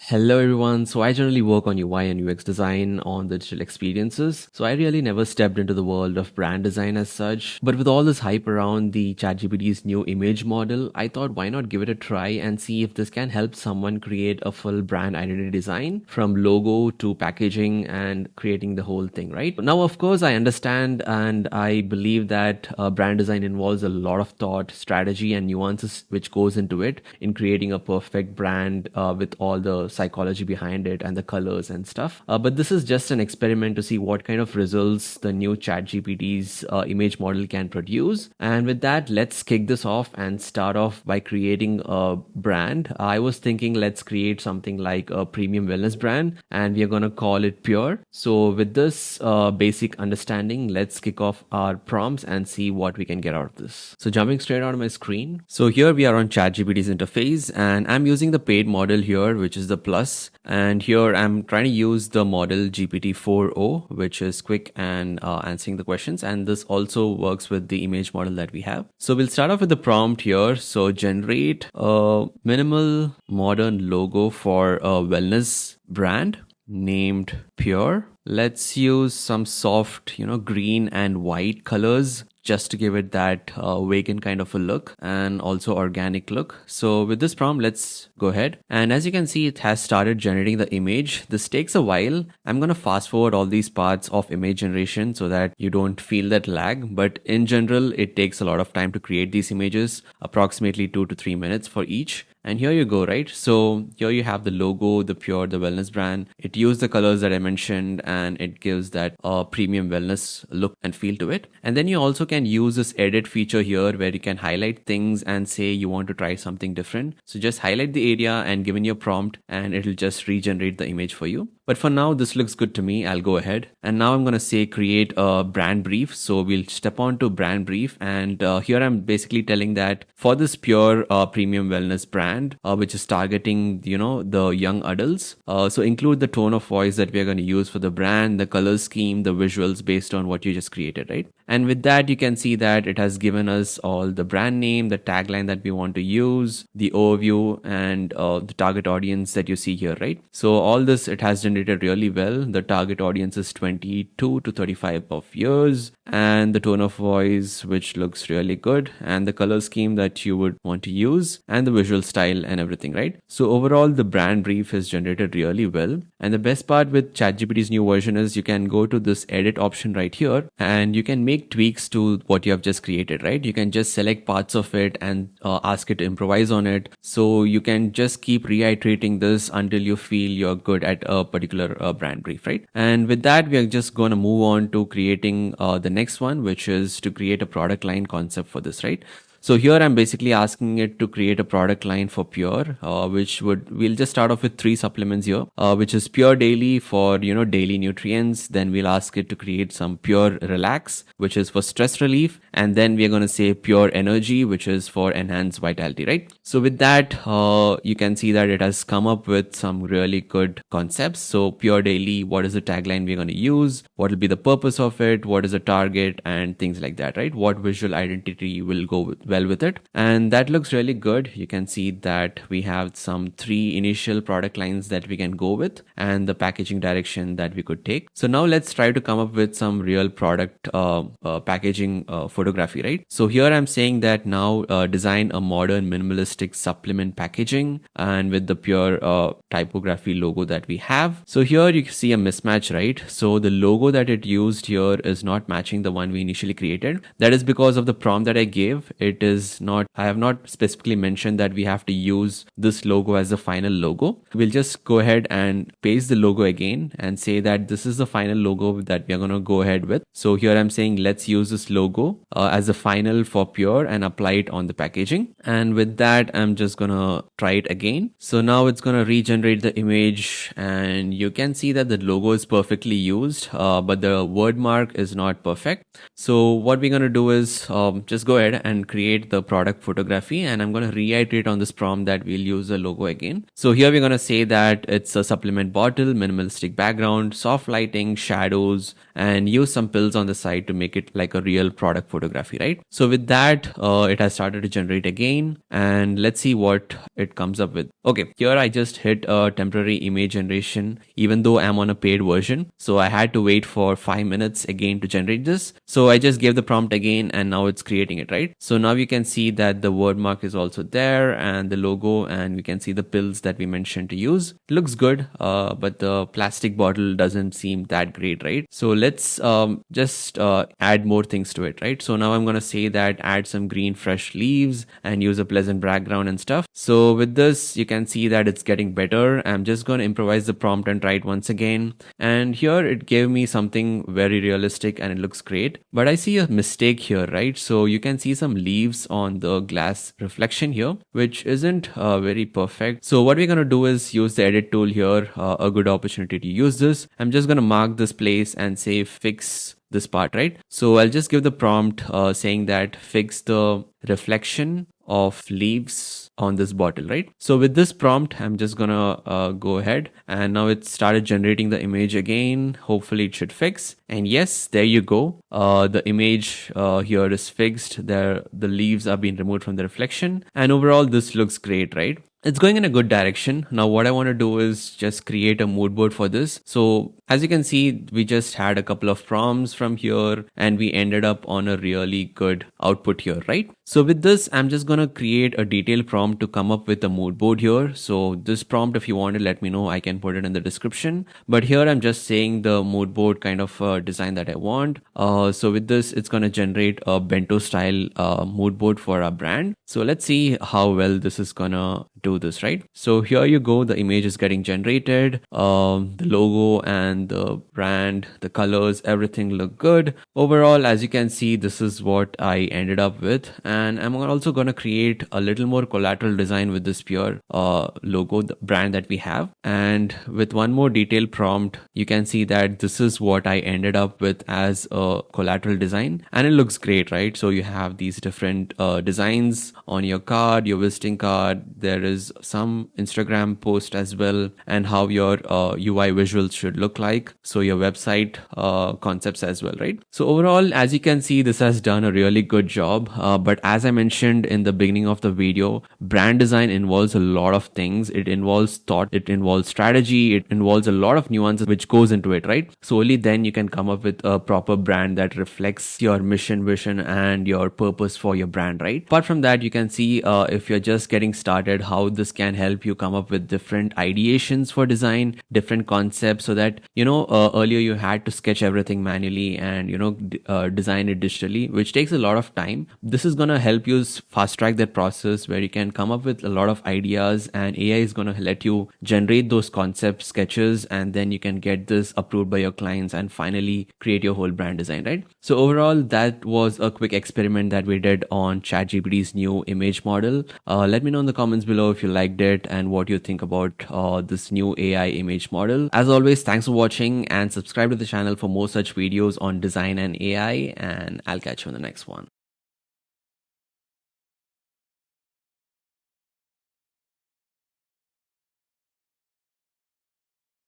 Hello everyone. So I generally work on UI and UX design on digital experiences. So I really never stepped into the world of brand design as such. But with all this hype around the ChatGPT's new image model, I thought why not give it a try and see if this can help someone create a full brand identity design from logo to packaging and creating the whole thing, right? Now, of course, I understand and I believe that brand design involves a lot of thought, strategy, and nuances which goes into it in creating a perfect brand with all the psychology behind it and the colors and stuff. But this is just an experiment to see what kind of results the new ChatGPT's image model can produce. And with that, let's kick this off and start off by creating a brand. I was thinking let's create something like a premium wellness brand and we are going to call it Pure. So with this basic understanding, let's kick off our prompts and see what we can get out of this. So jumping straight out of my screen. So here we are on ChatGPT's interface and I'm using the paid model here, which is the Plus. And here I'm trying to use the model GPT-4o, which is quick and answering the questions. And this also works with the image model that we have. So we'll start off with the prompt here. So generate a minimal modern logo for a wellness brand named Pure. Let's use some soft, green and white colors just to give it that vegan kind of a look and also organic look. So with this prompt, let's go ahead. And as you can see, it has started generating the image. This takes a while. I'm going to fast forward all these parts of image generation so that you don't feel that lag. But in general, it takes a lot of time to create these images, approximately 2 to 3 minutes for each. And here you go, right? So here you have the logo, the Pure, the wellness brand. It used the colors that I mentioned and it gives that premium wellness look and feel to it. And then you also can use this edit feature here where you can highlight things and say you want to try something different. So just highlight the area and give in your prompt and it'll just regenerate the image for you. But for now, this looks good to me. I'll go ahead. And now I'm going to say create a brand brief. So we'll step on to brand brief. And here I'm basically telling that for this Pure premium wellness brand, which is targeting, the young adults. So include the tone of voice that we're going to use for the brand, the color scheme, the visuals based on what you just created, right? And with that, you can see that it has given us all the brand name, the tagline that we want to use, the overview, and the target audience that you see here, right? So all this, it has generated really well. The target audience is 22 to 35 of years, and the tone of voice, which looks really good, and the color scheme that you would want to use, and the visual style and everything, right? So overall, the brand brief is generated really well. And the best part with ChatGPT's new version is you can go to this edit option right here, and you can make tweaks to what you have just created, right? You can just select parts of it and ask it to improvise on it. So you can just keep reiterating this until you feel you're good at a particular brand brief, right? And with that, we are just going to move on to creating the next one, which is to create a product line concept for this, right? So here I'm basically asking it to create a product line for Pure, we'll just start off with 3 supplements here, which is Pure Daily for, daily nutrients. Then we'll ask it to create some Pure Relax, which is for stress relief. And then we're going to say Pure Energy, which is for enhanced vitality, right? So with that, you can see that it has come up with some really good concepts. So Pure Daily, what is the tagline we're going to use? What will be the purpose of it? What is the target and things like that, right? What visual identity will go well with it? And that looks really good. You can see that we have some 3 initial product lines that we can go with and the packaging direction that we could take. So now let's try to come up with some real product packaging photography, right? So here I'm saying that now design a modern minimalistic supplement packaging and with the Pure typography logo that we have. So here you see a mismatch, right? So the logo that it used here is not matching the one we initially created. That is because of the prompt that I gave. I have not specifically mentioned that we have to use this logo as the final logo. We'll just go ahead and paste the logo again and say that this is the final logo that we are going to go ahead with. So here I'm saying let's use this logo as the final for Pure and apply it on the packaging. And with that, I'm just going to try it again. So now it's going to regenerate the image and you can see that the logo is perfectly used, but the word mark is not perfect. So what we're going to do is just go ahead and create the product photography, and I'm going to reiterate on this prompt that we'll use the logo again. So here we're going to say that it's a supplement bottle, minimalistic background, soft lighting, shadows, and use some pills on the side to make it like a real product photography, right? So with that, it has started to generate again, and let's see what it comes up with. Okay, here I just hit a temporary image generation, even though I'm on a paid version. So I had to wait for 5 minutes again to generate this. So I just gave the prompt again, and now it's creating it, right? So now you can see that the word mark is also there and the logo, and we can see the pills that we mentioned to use. It looks good, but the plastic bottle doesn't seem that great, right? So let's just add more things to it, right? So now I'm going to say that add some green fresh leaves and use a pleasant background and stuff. So with this, you can see that it's getting better. I'm just going to improvise the prompt and try it once again. And here it gave me something very realistic and it looks great. But I see a mistake here, right? So you can see some leaves on the glass reflection here, which isn't very perfect. So what we're going to do is use the edit tool here, a good opportunity to use this. I'm just going to mark this place and say fix this part, right? So I'll just give the prompt saying that fix the reflection of leaves on this bottle, right? So with this prompt, I'm just gonna go ahead, and now it started generating the image again. Hopefully it should fix. And yes, there you go. The image here is fixed. There, the leaves are being removed from the reflection, and overall this looks great, right? It's going in a good direction. Now what I want to do is just create a mood board for this. So as you can see, we just had a couple of prompts from here and we ended up on a really good output here, right? So with this, I'm just going to create a detailed prompt to come up with a mood board here. So this prompt, if you want to let me know, I can put it in the description. But here I'm just saying the mood board kind of design that I want. So with this, it's going to generate a bento style mood board for our brand. So let's see how well this is going to do this, right? So here you go, the image is getting generated, the logo and the brand, the colors, everything look good. Overall, as you can see, this is what I ended up with, and I'm also going to create a little more collateral design with this pure logo, the brand that we have. And with one more detailed prompt, you can see that this is what I ended up with as a collateral design, and it looks great, right? So you have these different designs on your card, your visiting card. There is some Instagram post as well, and how your UI visuals should look like. So your website concepts as well, right? So overall, as you can see, this has done a really good job. But as I mentioned in the beginning of the video, brand design involves a lot of things. It involves thought, it involves strategy, it involves a lot of nuances which goes into it, right? So only then you can come up with a proper brand that reflects your mission, vision, and your purpose for your brand, right? Apart from that, you can see if you're just getting started, how this can help you come up with different ideations for design, different concepts, so that earlier you had to sketch everything manually and design it digitally, which takes a lot of time. This is going to help you fast track that process, where you can come up with a lot of ideas, and AI is going to let you generate those concept sketches, and then you can get this approved by your clients and finally create your whole brand design, right? So overall, that was a quick experiment that we did on ChatGPT's new image model. Let me know in the comments below if you liked it and what you think about this new AI image model. As always, thanks for watching, and subscribe to the channel for more such videos on design and AI, and I'll catch you in the next one.